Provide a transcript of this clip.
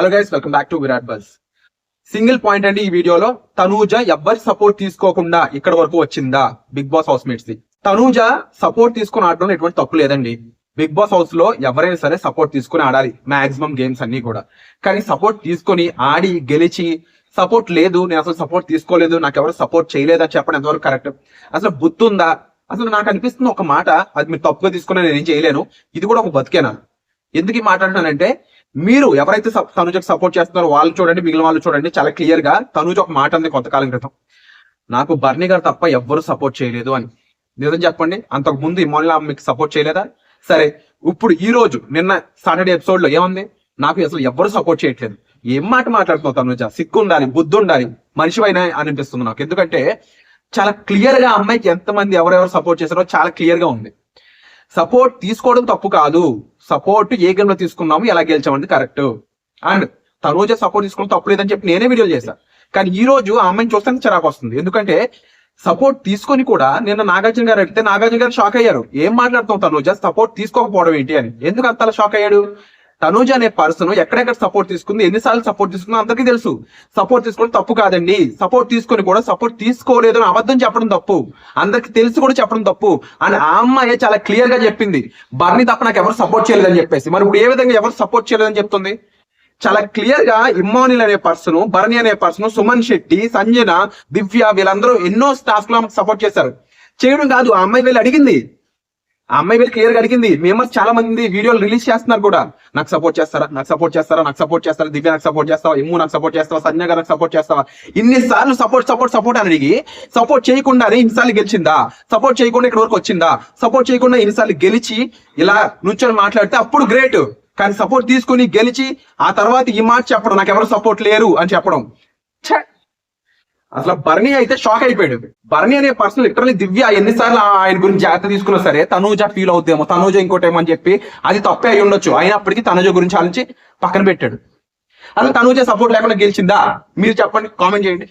Hello guys, welcome back to Virat buzz. Single point అండి ఈ వీడియోలో. తనూజ ఎవ్వరి సపోర్ట్ తీసుకోకుండా ఇక్కడ వరకు వచ్చిందా బిగ్ బాస్ హౌస్ మేట్స్ ది. తనూజ సపోర్ట్ తీసుకుని ఆడడంలో ఎటువంటి తప్పు లేదండి. బిగ్ బాస్ హౌస్ లో ఎవరైనా సరే సపోర్ట్ తీసుకుని ఆడాలి మాక్సిమం గేమ్స్ అన్ని కూడా. కానీ సపోర్ట్ తీసుకొని ఆడి గెలిచి సపోర్ట్ లేదు, నేను అసలు సపోర్ట్ తీసుకోలేదు, నాకు ఎవరు సపోర్ట్ చేయలేదు అని చెప్పడం ఎంతవరకు కరెక్ట్? అసలు బుద్ధుందా? అసలు నాకు అనిపిస్తుంది ఒక మాట, అది మీరు తప్పుగా తీసుకుని నేను ఏం చేయలేను, ఇది కూడా ఒక బతికేనా. ఎందుకు ఈ మాట్లాడుతున్నానంటే, మీరు ఎవరైతే తనుజకు సపోర్ట్ చేస్తున్నారో వాళ్ళు చూడండి, మిగిలిన వాళ్ళు చూడండి. చాలా క్లియర్ గా తనుజ ఒక మాట అంది కొంతకాలం క్రితం, నాకు బర్నీ గారు తప్ప ఎవ్వరు సపోర్ట్ చేయలేదు అని. నిజం చెప్పండి, అంతకు ముందు ఇమానుల్ మీకు సపోర్ట్ చేయలేదా? సరే, ఇప్పుడు ఈ రోజు నిన్న సాటర్డే ఎపిసోడ్ లో ఏముంది, నాకు అసలు ఎవ్వరు సపోర్ట్ చేయట్లేదు. ఏం మాట మాట్లాడుతున్నావు తనుజ? సిగ్గు ఉండాలి, బుద్ధి ఉండాలి, మనిషి అయినా అనిపిస్తుంది నాకు. ఎందుకంటే చాలా క్లియర్ గా అమ్మాయికి ఎంతమంది ఎవరెవరు సపోర్ట్ చేశారో చాలా క్లియర్ గా ఉంది. సపోర్ట్ తీసుకోవడం తప్పు కాదు, సపోర్ట్ ఏ గేమ్ లో తీసుకున్నాము ఎలా గెలిచామంది కరెక్ట్. అండ్ తనూజ సపోర్ట్ తీసుకోవడం తప్పు లేదని చెప్పి నేనే వీడియోలు చేశాను. కానీ ఈ రోజు ఆ అమ్మాయిని చూస్తే చిరాకు వస్తుంది. ఎందుకంటే సపోర్ట్ తీసుకొని కూడా నిన్న నాగార్జున గారు అడిగితే నాగార్జున గారు షాక్ అయ్యారు. ఏం మాట్లాడుతాం తనూజ, సపోర్ట్ తీసుకోకపోవడం ఏంటి అని. ఎందుకు అంతలా షాక్ అయ్యాడు? తనూజ అనే పర్సన్ ఎక్కడెక్కడ సపోర్ట్ తీసుకుంది, ఎన్నిసార్లు సపోర్ట్ తీసుకుందో అందరికీ తెలుసు. సపోర్ట్ తీసుకోవడం తప్పు కాదండి. సపోర్ట్ తీసుకొని కూడా సపోర్ట్ తీసుకోలేదు అని అబద్ధం చెప్పడం తప్పు, అందరికి తెలిసి కూడా చెప్పడం తప్పు. అని ఆ అమ్మాయి చాలా క్లియర్ గా చెప్పింది, బర్నీ తప్ప నాకు ఎవరు సపోర్ట్ చేయలేదని చెప్పేసి. మరి ఇప్పుడు ఏ విధంగా ఎవరు సపోర్ట్ చేయలేదని చెప్తుంది? చాలా క్లియర్ గా ఇమ్మానుల్ అనే పర్సన్, బర్నీ అనే పర్సన్, సుమన్ శెట్టి, సంజన, దివ్య వీళ్ళందరూ ఎన్నో స్టాఫ్ లో సపోర్ట్ చేశారు. చేయడం కాదు, ఆ అమ్మాయి వీళ్ళు అడిగింది, ఆ అమ్మాయి వీళ్ళు క్లియర్ గా అడిగింది. మెంబర్స్ చాలా మంది వీడియోలు రిలీజ్ చేస్తున్నారు కూడా, నాకు సపోర్ట్ చేస్తారా, నాకు సపోర్ట్ చేస్తారా, నాకు సపోర్ట్ చేస్తారా, దివ్య నాకు సపోర్ట్ చేస్తావా, ఇమ్ము నాకు సపోర్ట్ చేస్తావా, సంజయ్ గారు నాకు సపోర్ట్ చేస్తావా. ఇన్నిసార్లు సపోర్ట్ సపోర్ట్ సపోర్ట్ అని అడిగి సపోర్ట్ చేయకుండానే ఇన్నిసార్లు గెలిచిందా? సపోర్ట్ చేయకుండా ఇక్కడ వరకు వచ్చిందా? సపోర్ట్ చేయకుండా ఇన్నిసార్లు గెలిచి ఇలా నుంచొని మాట్లాడితే అప్పుడు గ్రేట్. కానీ సపోర్ట్ తీసుకుని గెలిచి ఆ తర్వాత ఈ మాట చెప్పడం, నాకు ఎవరు సపోర్ట్ లేరు అని చెప్పడం. అసలు బర్నీ అయితే షాక్ అయిపోయాడు. బర్నీ అనే పర్సన్ లిటరల్లీ దివ్య ఎన్నిసార్లు ఆయన గురించి జాగ్రత్త తీసుకున్నా సరే తనూజ ఫీల్ అవుతామో, తనూజ ఇంకోటేమని చెప్పి అది తప్పే అయి ఉండొచ్చు, అయినప్పటికీ తనూజ గురించి ఆలోచించి పక్కన పెట్టాడు. అసలు తనూజ సపోర్ట్ లేకుండా గెలిచిందా? మీరు చెప్పండి, కామెంట్ చేయండి.